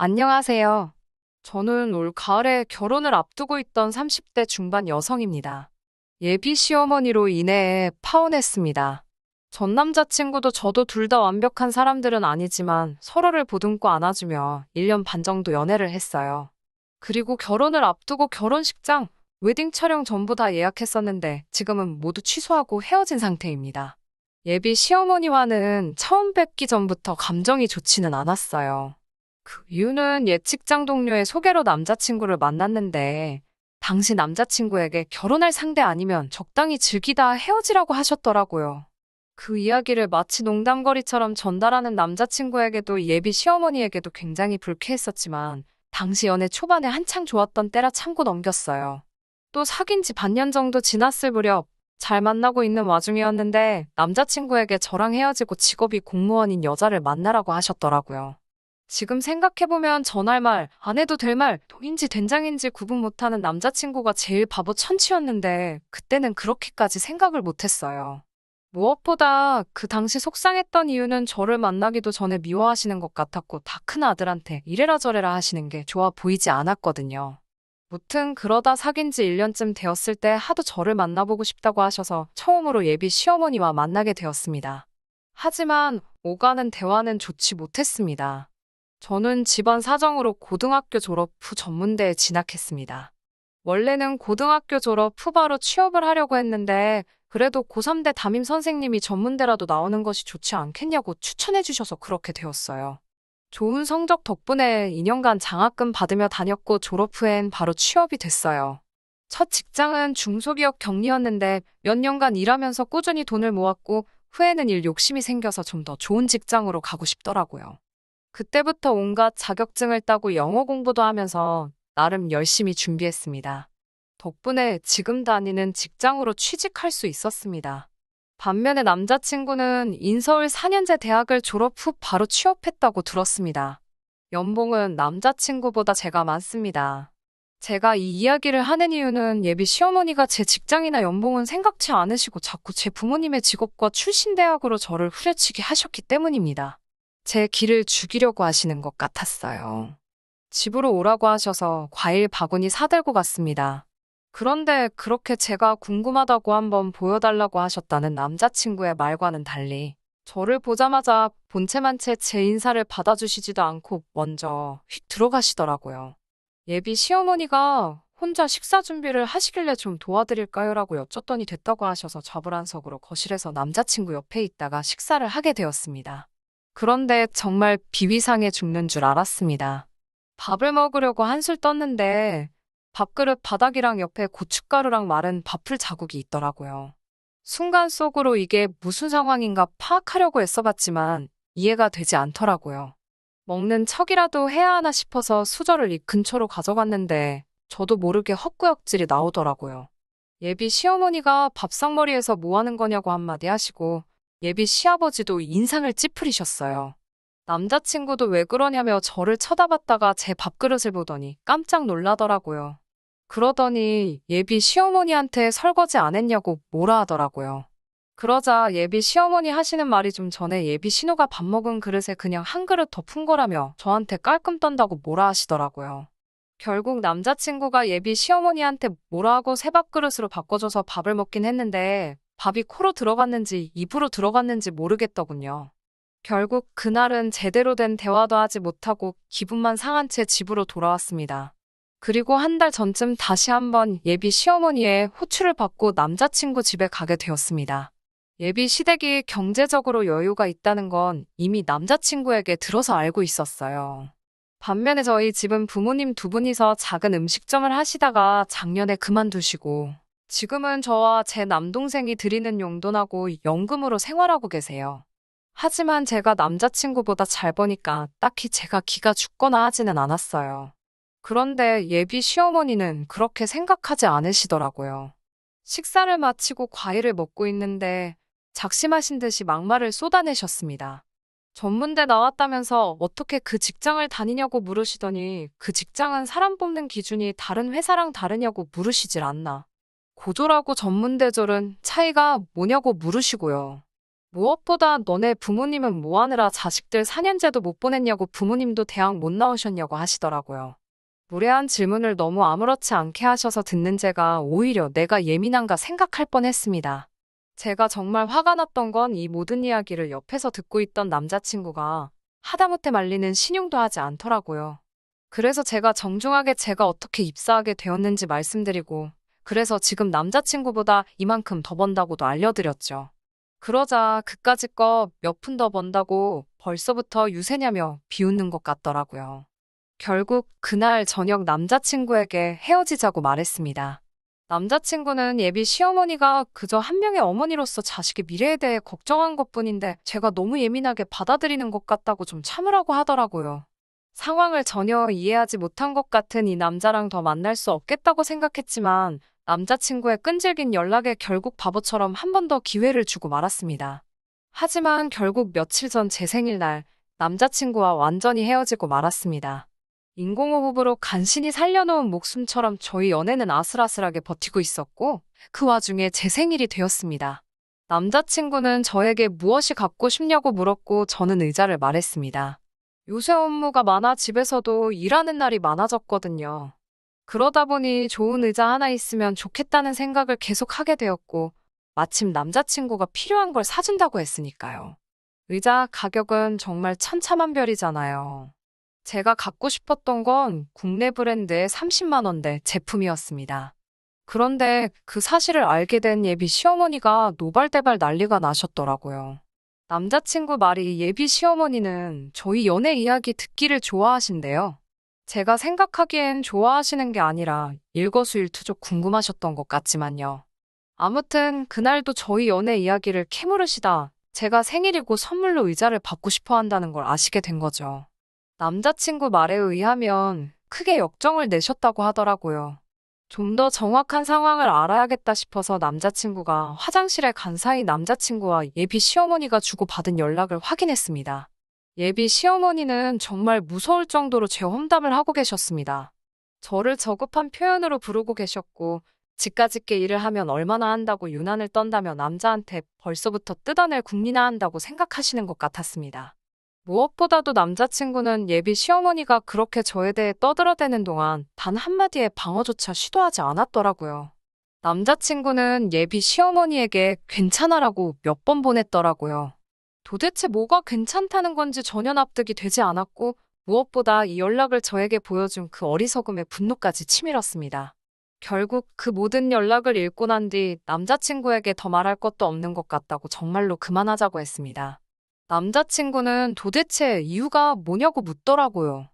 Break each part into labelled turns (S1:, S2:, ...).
S1: 안녕하세요. 저는 올 가을에 결혼을 앞두고 있던 30대 중반 여성입니다. 예비 시어머니로 인해 파혼했습니다. 전 남자친구도 저도 둘 다 완벽한 사람들은 아니지만 서로를 보듬고 안아주며 1년 반 정도 연애를 했어요. 그리고 결혼을 앞두고 결혼식장, 웨딩 촬영 전부 다 예약했었는데 지금은 모두 취소하고 헤어진 상태입니다. 예비 시어머니와는 처음 뵙기 전부터 감정이 좋지는 않았어요. 그 이유는 옛 직장 동료의 소개로 남자친구를 만났는데, 당시 남자친구에게 결혼할 상대 아니면 적당히 즐기다 헤어지라고 하셨더라고요. 그 이야기를 마치 농담거리처럼 전달하는 남자친구에게도 예비 시어머니에게도 굉장히 불쾌했었지만, 당시 연애 초반에 한창 좋았던 때라 참고 넘겼어요. 또 사귄 지 반년 정도 지났을 무렵, 잘 만나고 있는 와중이었는데, 남자친구에게 저랑 헤어지고 직업이 공무원인 여자를 만나라고 하셨더라고요. 지금 생각해보면 전할 말, 안 해도 될 말, 돈인지 된장인지 구분 못하는 남자친구가 제일 바보 천치였는데, 그때는 그렇게까지 생각을 못했어요. 무엇보다 그 당시 속상했던 이유는 저를 만나기도 전에 미워하시는 것 같았고, 다 큰 아들한테 이래라 저래라 하시는 게 좋아 보이지 않았거든요. 무튼 그러다 사귄 지 1년쯤 되었을 때 하도 저를 만나보고 싶다고 하셔서 처음으로 예비 시어머니와 만나게 되었습니다. 하지만 오가는 대화는 좋지 못했습니다. 저는 집안 사정으로 고등학교 졸업 후 전문대에 진학했습니다. 원래는 고등학교 졸업 후 바로 취업을 하려고 했는데 그래도 고3 때 담임 선생님이 전문대라도 나오는 것이 좋지 않겠냐고 추천해 주셔서 그렇게 되었어요. 좋은 성적 덕분에 2년간 장학금 받으며 다녔고 졸업 후엔 바로 취업이 됐어요. 첫 직장은 중소기업 격리였는데 몇 년간 일하면서 꾸준히 돈을 모았고 후에는 일 욕심이 생겨서 좀 더 좋은 직장으로 가고 싶더라고요. 그때부터 온갖 자격증을 따고 영어 공부도 하면서 나름 열심히 준비했습니다. 덕분에 지금 다니는 직장으로 취직할 수 있었습니다. 반면에 남자친구는 인서울 4년제 대학을 졸업 후 바로 취업했다고 들었습니다. 연봉은 남자친구보다 제가 많습니다. 제가 이 이야기를 하는 이유는 예비 시어머니가 제 직장이나 연봉은 생각지 않으시고 자꾸 제 부모님의 직업과 출신 대학으로 저를 후려치기 하셨기 때문입니다. 제 길을 죽이려고 하시는 것 같았어요. 집으로 오라고 하셔서 과일 바구니 사들고 갔습니다. 그런데 그렇게 제가 궁금하다고 한번 보여달라고 하셨다는 남자친구의 말과는 달리 저를 보자마자 본체만채 제 인사를 받아주시지도 않고 먼저 휙 들어가시더라고요. 예비 시어머니가 혼자 식사 준비를 하시길래 좀 도와드릴까요? 라고 여쭸더니 됐다고 하셔서 좌불안석으로 거실에서 남자친구 옆에 있다가 식사를 하게 되었습니다. 그런데 정말 비위상해 죽는 줄 알았습니다. 밥을 먹으려고 한술 떴는데 밥그릇 바닥이랑 옆에 고춧가루랑 마른 밥풀 자국이 있더라고요. 순간 속으로 이게 무슨 상황인가 파악하려고 애써봤지만 이해가 되지 않더라고요. 먹는 척이라도 해야 하나 싶어서 수저를 이 근처로 가져갔는데 저도 모르게 헛구역질이 나오더라고요. 예비 시어머니가 밥상머리에서 뭐 하는 거냐고 한마디 하시고 예비 시아버지도 인상을 찌푸리셨어요. 남자친구도 왜 그러냐며 저를 쳐다봤다가 제 밥그릇을 보더니 깜짝 놀라더라고요. 그러더니 예비 시어머니한테 설거지 안 했냐고 뭐라 하더라고요. 그러자 예비 시어머니 하시는 말이 좀 전에 예비 신우가 밥 먹은 그릇에 그냥 한 그릇 더 푼 거라며 저한테 깔끔 떤다고 뭐라 하시더라고요. 결국 남자친구가 예비 시어머니한테 뭐라 하고 새 밥그릇으로 바꿔줘서 밥을 먹긴 했는데 밥이 코로 들어갔는지 입으로 들어갔는지 모르겠더군요. 결국 그날은 제대로 된 대화도 하지 못하고 기분만 상한 채 집으로 돌아왔습니다. 그리고 한 달 전쯤 다시 한번 예비 시어머니의 호출을 받고 남자친구 집에 가게 되었습니다. 예비 시댁이 경제적으로 여유가 있다는 건 이미 남자친구에게 들어서 알고 있었어요. 반면에 저희 집은 부모님 두 분이서 작은 음식점을 하시다가 작년에 그만두시고 지금은 저와 제 남동생이 드리는 용돈하고 연금으로 생활하고 계세요. 하지만 제가 남자친구보다 잘 버니까 딱히 제가 기가 죽거나 하지는 않았어요. 그런데 예비 시어머니는 그렇게 생각하지 않으시더라고요. 식사를 마치고 과일을 먹고 있는데 작심하신 듯이 막말을 쏟아내셨습니다. 전문대 나왔다면서 어떻게 그 직장을 다니냐고 물으시더니 그 직장은 사람 뽑는 기준이 다른 회사랑 다르냐고 물으시질 않나. 고졸하고 전문대졸은 차이가 뭐냐고 물으시고요. 무엇보다 너네 부모님은 뭐 하느라 자식들 4년제도 못 보냈냐고 부모님도 대학 못 나오셨냐고 하시더라고요. 무례한 질문을 너무 아무렇지 않게 하셔서 듣는 제가 오히려 내가 예민한가 생각할 뻔했습니다. 제가 정말 화가 났던 건 이 모든 이야기를 옆에서 듣고 있던 남자친구가 하다못해 말리는 신용도 하지 않더라고요. 그래서 제가 정중하게 제가 어떻게 입사하게 되었는지 말씀드리고, 그래서 지금 남자친구보다 이만큼 더 번다고도 알려드렸죠. 그러자 그까짓 거 몇 푼 더 번다고 벌써부터 유세냐며 비웃는 것 같더라고요. 결국 그날 저녁 남자친구에게 헤어지자고 말했습니다. 남자친구는 예비 시어머니가 그저 한 명의 어머니로서 자식의 미래에 대해 걱정한 것뿐인데 제가 너무 예민하게 받아들이는 것 같다고 좀 참으라고 하더라고요. 상황을 전혀 이해하지 못한 것 같은 이 남자랑 더 만날 수 없겠다고 생각했지만 남자친구의 끈질긴 연락에 결국 바보처럼 한 번 더 기회를 주고 말았습니다. 하지만 결국 며칠 전 제 생일날 남자친구와 완전히 헤어지고 말았습니다. 인공호흡으로 간신히 살려놓은 목숨처럼 저희 연애는 아슬아슬하게 버티고 있었고 그 와중에 제 생일이 되었습니다. 남자친구는 저에게 무엇이 갖고 싶냐고 물었고 저는 의자를 말했습니다. 요새 업무가 많아 집에서도 일하는 날이 많아졌거든요. 그러다 보니 좋은 의자 하나 있으면 좋겠다는 생각을 계속 하게 되었고 마침 남자친구가 필요한 걸 사준다고 했으니까요. 의자 가격은 정말 천차만별이잖아요. 제가 갖고 싶었던 건 국내 브랜드의 30만 원대 제품이었습니다. 그런데 그 사실을 알게 된 예비 시어머니가 노발대발 난리가 나셨더라고요. 남자친구 말이 예비 시어머니는 저희 연애 이야기 듣기를 좋아하신대요. 제가 생각하기엔 좋아하시는 게 아니라 일거수일투족 궁금하셨던 것 같지만요. 아무튼 그날도 저희 연애 이야기를 캐물으시다 제가 생일이고 선물로 의자를 받고 싶어 한다는 걸 아시게 된 거죠. 남자친구 말에 의하면 크게 역정을 내셨다고 하더라고요. 좀 더 정확한 상황을 알아야겠다 싶어서 남자친구가 화장실에 간 사이 남자친구와 예비 시어머니가 주고받은 연락을 확인했습니다. 예비 시어머니는 정말 무서울 정도로 제 험담을 하고 계셨습니다. 저를 저급한 표현으로 부르고 계셨고 집가짓게 일을 하면 얼마나 한다고 유난을 떤다며 남자한테 벌써부터 뜯어낼 국리나 한다고 생각하시는 것 같았습니다. 무엇보다도 남자친구는 예비 시어머니가 그렇게 저에 대해 떠들어대는 동안 단 한마디의 방어조차 시도하지 않았더라고요. 남자친구는 예비 시어머니에게 괜찮아라고 몇 번 보냈더라고요. 도대체 뭐가 괜찮다는 건지 전혀 납득이 되지 않았고 무엇보다 이 연락을 저에게 보여준 그 어리석음에 분노까지 치밀었습니다. 결국 그 모든 연락을 읽고 난 뒤 남자친구에게 더 말할 것도 없는 것 같다고 정말로 그만하자고 했습니다. 남자친구는 도대체 이유가 뭐냐고 묻더라고요.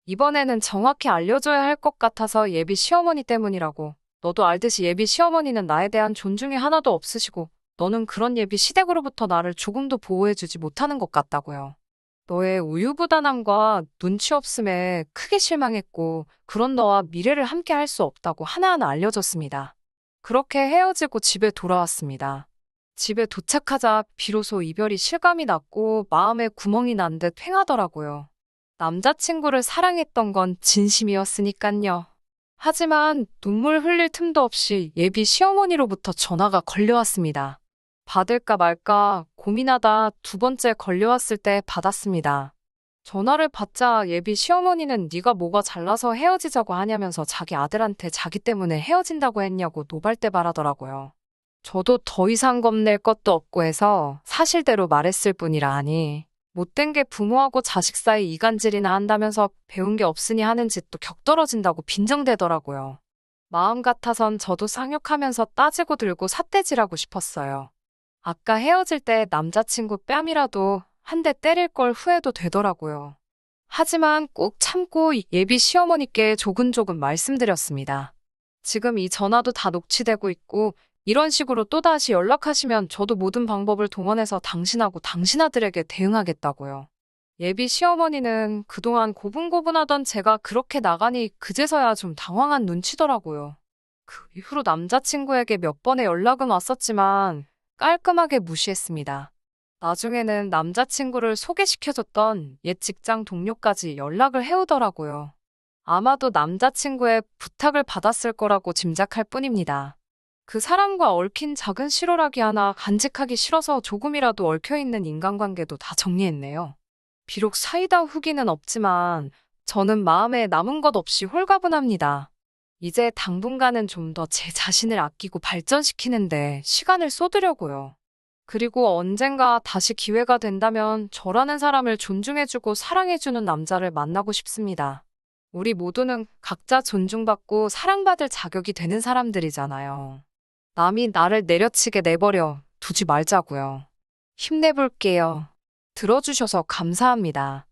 S1: 이번에는 정확히 알려줘야 할 것 같아서 예비 시어머니 때문이라고. 너도 알듯이 예비 시어머니는 나에 대한 존중이 하나도 없으시고 너는 그런 예비 시댁으로부터 나를 조금도 보호해주지 못하는 것 같다고요. 너의 우유부단함과 눈치 없음에 크게 실망했고 그런 너와 미래를 함께 할 수 없다고 하나하나 알려줬습니다. 그렇게 헤어지고 집에 돌아왔습니다. 집에 도착하자 비로소 이별이 실감이 났고 마음에 구멍이 난 듯 횡하더라고요. 남자친구를 사랑했던 건 진심이었으니깐요. 하지만 눈물 흘릴 틈도 없이 예비 시어머니로부터 전화가 걸려왔습니다. 받을까 말까 고민하다 두 번째 걸려왔을 때 받았습니다. 전화를 받자 예비 시어머니는 네가 뭐가 잘나서 헤어지자고 하냐면서 자기 아들한테 자기 때문에 헤어진다고 했냐고 노발대발하더라고요. 저도 더 이상 겁낼 것도 없고 해서 사실대로 말했을 뿐이라 하니 못된 게 부모하고 자식 사이 이간질이나 한다면서 배운 게 없으니 하는 짓도 격떨어진다고 빈정대더라고요. 마음 같아선 저도 쌍욕하면서 따지고 들고 삿대질하고 싶었어요. 아까 헤어질 때 남자친구 뺨이라도 한 대 때릴 걸 후회도 되더라고요. 하지만 꼭 참고 예비 시어머니께 조근조근 말씀드렸습니다. 지금 이 전화도 다 녹취되고 있고 이런 식으로 또다시 연락하시면 저도 모든 방법을 동원해서 당신하고 당신 아들에게 대응하겠다고요. 예비 시어머니는 그동안 고분고분하던 제가 그렇게 나가니 그제서야 좀 당황한 눈치더라고요. 그 이후로 남자친구에게 몇 번의 연락은 왔었지만 깔끔하게 무시했습니다. 나중에는 남자친구를 소개시켜줬던 옛 직장 동료까지 연락을 해오더라고요. 아마도 남자친구의 부탁을 받았을 거라고 짐작할 뿐입니다. 그 사람과 얽힌 작은 실오라기 하나 간직하기 싫어서 조금이라도 얽혀있는 인간관계도 다 정리했네요. 비록 사이다 후기는 없지만 저는 마음에 남은 것 없이 홀가분합니다. 이제 당분간은 좀 더 제 자신을 아끼고 발전시키는데 시간을 쏟으려고요. 그리고 언젠가 다시 기회가 된다면 저라는 사람을 존중해주고 사랑해주는 남자를 만나고 싶습니다. 우리 모두는 각자 존중받고 사랑받을 자격이 되는 사람들이잖아요. 남이 나를 내려치게 내버려 두지 말자고요. 힘내볼게요. 들어주셔서 감사합니다.